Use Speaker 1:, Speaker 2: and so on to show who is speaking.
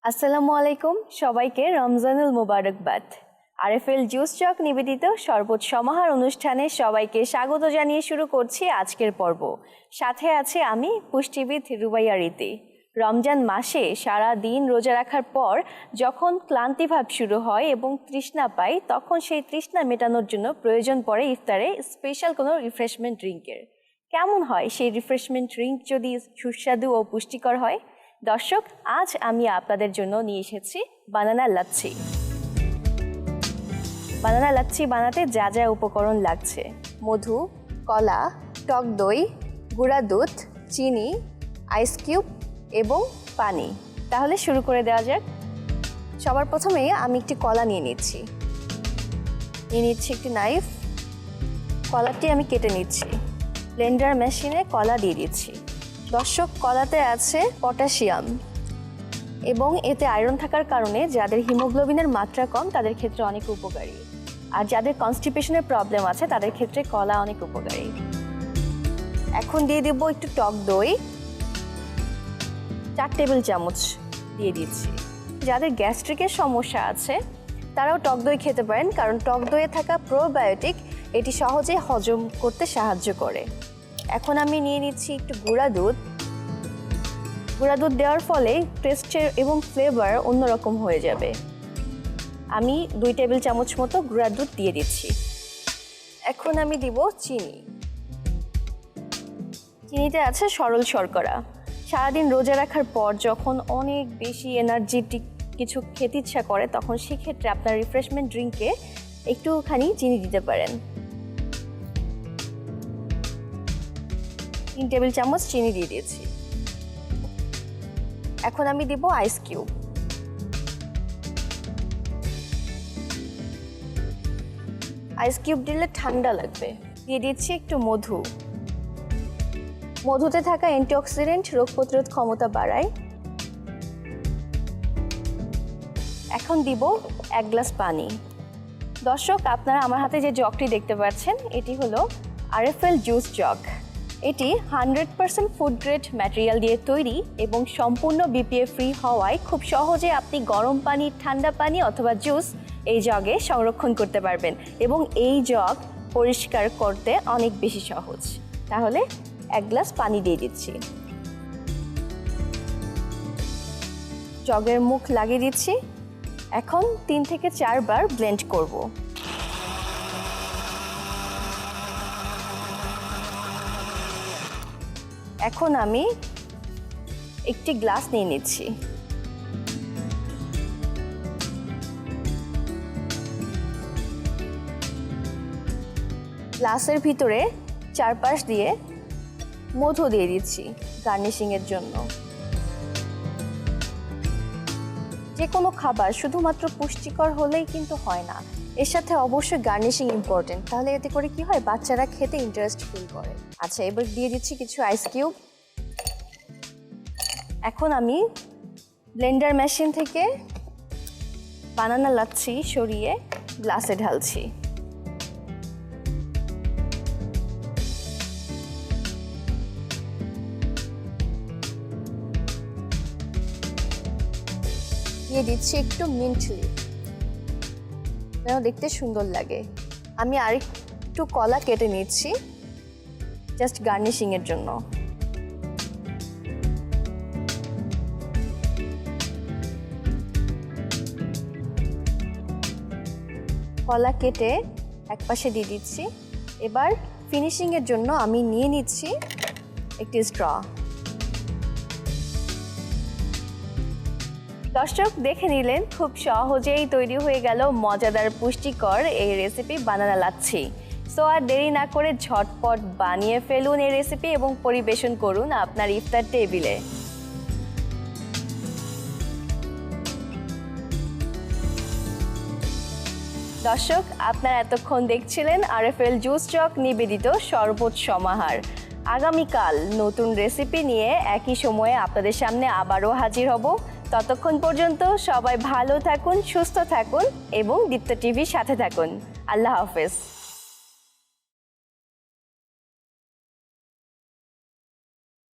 Speaker 1: আসসালামু আলাইকুম সবাইকে রমজানুল মুবারকবাদ। আরএফএল জুস চক নিবেদিত শরবত সমাহার অনুষ্ঠানে সবাইকে স্বাগত জানিয়ে শুরু করছি আজকের পর্ব। সাথে আছে আমি পুষ্টিবিদ রুবাইয়া রীতি। রমজান মাসে সারা দিন রোজা রাখার পর যখন ক্লান্তিভাব শুরু হয় এবং তৃষ্ণা পাই, তখন সেই তৃষ্ণা মেটানোর জন্য প্রয়োজন পড়ে ইফতারে স্পেশাল কোনো রিফ্রেশমেন্ট ড্রিঙ্কের। কেমন হয় সেই রিফ্রেশমেন্ট ড্রিঙ্ক যদি সুস্বাদু ও পুষ্টিকর হয়? দর্শক, আজ আমি আপনাদের জন্য নিয়ে এসেছি বানানা লাচ্ছি। বানানা লাচ্ছি বানাতে যা যা উপকরণ লাগছে: মধু, কলা, টক দই, গুঁড়া দুধ, চিনি, আইস কিউব এবং পানি। তাহলে শুরু করে দেওয়া যাক। সবার প্রথমে আমি একটি কলা নিয়ে নিচ্ছি একটি নাইফ। কলাটি আমি কেটে নিচ্ছি। ব্লেন্ডার মেশিনে কলা দিয়ে দিচ্ছি। দর্শক, কলাতে আছে পটাশিয়াম এবং এতে আয়রন থাকার কারণে যাদের হিমোগ্লোবিনের মাত্রা কম তাদের ক্ষেত্রে অনেক উপকারী, আর যাদের কনস্টিপেশনের প্রবলেম আছে তাদের ক্ষেত্রে কলা অনেক উপকারী। এখন দিয়ে দেব একটু টক দই, 4 টেবিল চামচ দিয়ে দিচ্ছি। যাদের গ্যাস্ট্রিকের সমস্যা আছে তারাও টক দই খেতে পারেন, কারণ টক দইয়ে থাকা প্রোবায়োটিক এটি সহজে হজম করতে সাহায্য করে। এখন আমি নিয়ে নিচ্ছি একটু গুঁড়া দুধ। গুঁড়া দুধ দেওয়ার ফলে টেস্টের এবং ফ্লেভার অন্যরকম হয়ে যাবে। আমি 2 টেবিল চামচ মতো গুঁড়া দুধ দিয়ে দিচ্ছি। এখন আমি দিব চিনি। চিনিতে আছে সরল শর্করা। সারাদিন রোজা রাখার পর যখন অনেক বেশি এনার্জেটিক কিছু খেতে ইচ্ছা করে, তখন সেক্ষেত্রে আপনার রিফ্রেশমেন্ট ড্রিঙ্কে একটুখানি চিনি দিতে পারেন। 3 টেবিল চামচ চিনি দিয়ে দিয়েছি। এখন আমি দিব আইস কিউব। আইস কিউব দিলে ঠান্ডা লাগবে। দিয়ে দিচ্ছি একটু মধু। মধুতে থাকা অ্যান্টিঅক্সিডেন্ট রোগ প্রতিরোধ ক্ষমতা বাড়ায়। এখন দিব 1 গ্লাস পানি। দর্শক, আপনারা আমার হাতে যে জগটি দেখতে পাচ্ছেন এটি হলো আরএফএল জুস জগ। এটি 100% ফুড গ্রেড ম্যাটেরিয়াল দিয়ে তৈরি এবং সম্পূর্ণ বিপিএ ফ্রি হওয়ায় খুব সহজে আপনি গরম পানি, ঠান্ডা পানি অথবা জুস এই জগে সংরক্ষণ করতে পারবেন এবং এই জগ পরিষ্কার করতে অনেক বেশি সহজ। তাহলে 1 গ্লাস পানি দিয়ে দিচ্ছি। জগের মুখ লাগিয়ে দিচ্ছি। এখন 3 থেকে 4 বার ব্লেন্ড করব। এখন আমি একটি গ্লাস নিয়ে নিচ্ছি। গ্লাসের ভিতরে চারপাশ দিয়ে মধু দিয়ে দিচ্ছি গার্নিশিংয়ের জন্য। যে কোনো খাবার শুধুমাত্র পুষ্টিকর হলেই কিন্তু হয় না, এর সাথে অবশ্যই গার্নিশিং ইম্পর্টেন্ট। তাহলে এতে করে কি হয়, বাচ্চারা খেতে ইন্টারেস্ট ফিল করে। আচ্ছা, এবার দিয়ে দিচ্ছি কিছু আইস কিউব। এখন আমি ব্লেন্ডার মেশিন থেকে বানানা লাচ্ছি সরিয়ে গ্লাসে ঢালছি। দিয়ে দিচ্ছি একটু মিন্ট লিভ, যেন দেখতে সুন্দর লাগে। আমি আরেকটু কলা কেটে নিচ্ছি জাস্ট গার্নিশিংয়ের জন্য। কলা কেটে একপাশে দিয়ে দিচ্ছি। এবার ফিনিশিংয়ের জন্য আমি নিয়ে নিচ্ছি একটি স্ট্র। দর্শক, দেখে নিলেন খুব সহজেই তৈরি হয়ে গেল মজাদার পুষ্টিকর এই রেসিপি বানানা লাচ্ছি। সো আর দেরি না করে ঝটপট বানিয়ে ফেলুন এই রেসিপি এবং পরিবেশন করুন আপনার ইফতার টেবিলে। দর্শক, আপনারা এতক্ষণ দেখছিলেন আরএফএল জুস চক নিবেদিত শরবত সমাহার। আগামীকাল নতুন রেসিপি নিয়ে একই সময়ে আপনাদের সামনে আবারও হাজির হব। ততক্ষণ পর্যন্ত সবাই ভালো থাকুন, সুস্থ থাকুন এবং দীপ্ত টিভির সাথে থাকুন। আল্লাহ হাফেজ।